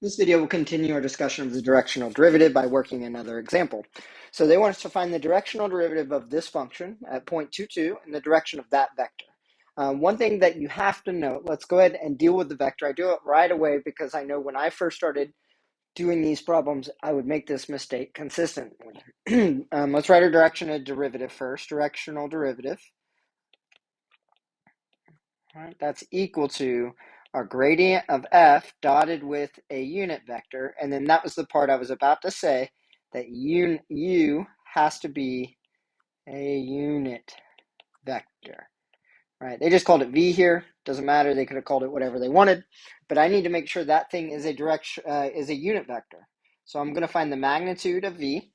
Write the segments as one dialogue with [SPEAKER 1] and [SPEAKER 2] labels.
[SPEAKER 1] This video will continue our discussion of the directional derivative by working another example. So they want us to find the directional derivative of this function at point 2, in the direction of that vector. One thing that you have to note, let's go ahead and deal with the vector. I do it right away because I know when I first started doing these problems, I would make this mistake consistently. Let's write our directional derivative first. Directional derivative. All right, that's equal to our gradient of f dotted with a unit vector. And then that was the part I was about to say, that u has to be a unit vector. All right, they just called it v here. Doesn't matter. They could have called it whatever they wanted. But I need to make sure that thing is a unit vector. So I'm going to find the magnitude of v.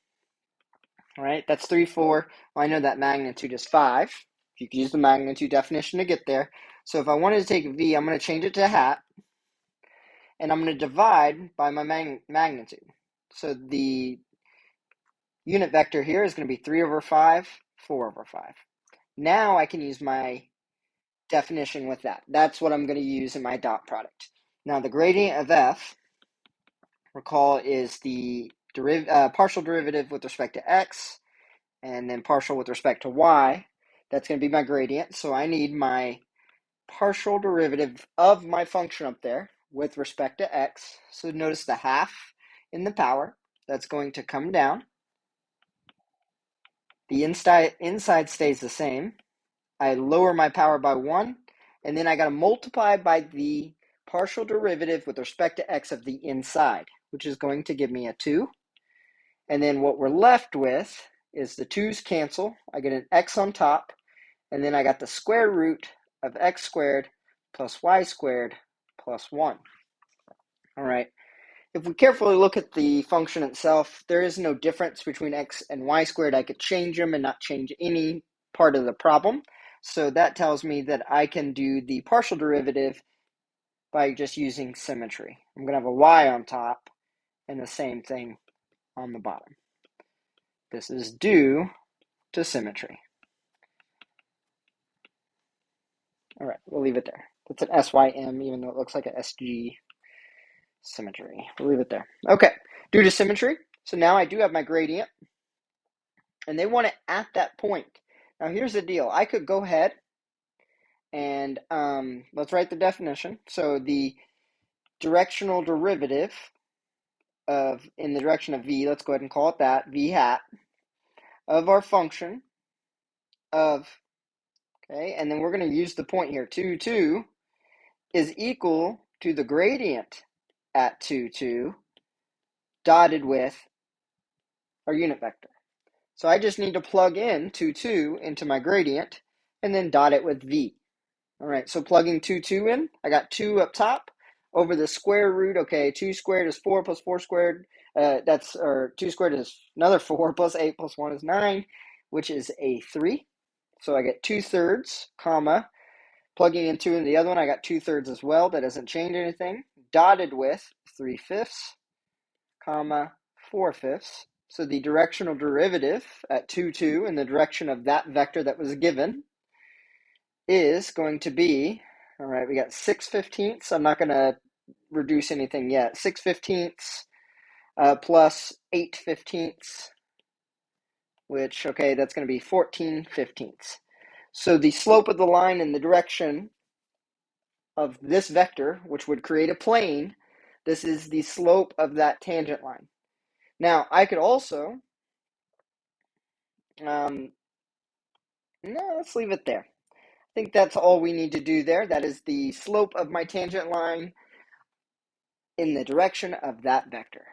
[SPEAKER 1] All right, that's 3, 4. Well, I know that magnitude is 5. You can use the magnitude definition to get there. So if I wanted to take v, I'm going to change it to hat. And I'm going to divide by my magnitude. So the unit vector here is going to be 3 over 5, 4 over 5. Now I can use my definition with that. That's what I'm going to use in my dot product. Now the gradient of f, recall, is the partial derivative with respect to x, and then partial with respect to y. That's going to be my gradient. So I need my partial derivative of my function up there with respect to x. So notice the half in the power. That's going to come down. The inside stays the same. I lower my power by 1, and then I got to multiply by the partial derivative with respect to x of the inside, which is going to give me a 2. And then what we're left with is the 2's cancel. I get an x on top, and then I got the square root of x squared plus y squared plus 1. All right. If we carefully look at the function itself, there is no difference between x and y squared. I could change them and not change any part of the problem. So that tells me that I can do the partial derivative by just using symmetry. I'm going to have a y on top and the same thing on the bottom. This is due to symmetry. All right, we'll leave it there. That's an SYM, even though it looks like an SG. Symmetry. We'll leave it there. Okay, due to symmetry. So now I do have my gradient, and they want it at that point. Now here's the deal. I could go ahead and let's write the definition. So the directional derivative of, in the direction of v, let's go ahead and call it that, v hat, of our function of, okay, and then we're going to use the point here, 2, 2, is equal to the gradient at 2, 2, dotted with our unit vector. So I just need to plug in 2, 2 into my gradient and then dot it with v. All right, so plugging 2, 2 in, I got 2 up top over the square root. Okay, 2 squared is 4 plus 4 squared. 2 squared is another 4 plus 8 plus 1 is 9, which is a 3. So I get 2/3, comma, plugging in 2 in the other one, I got 2/3 as well. That doesn't change anything. Dotted with 3/5, comma, 4/5. So the directional derivative at 2, 2 in the direction of that vector that was given is going to be, all right, we got 6/15. I'm not going to reduce anything yet. 6/15 plus 8/15, which, okay, that's going to be 14/15. So the slope of the line in the direction of this vector, which would create a plane, this is the slope of that tangent line. Now, I could also, no, let's leave it there. I think that's all we need to do there. That is the slope of my tangent line in the direction of that vector.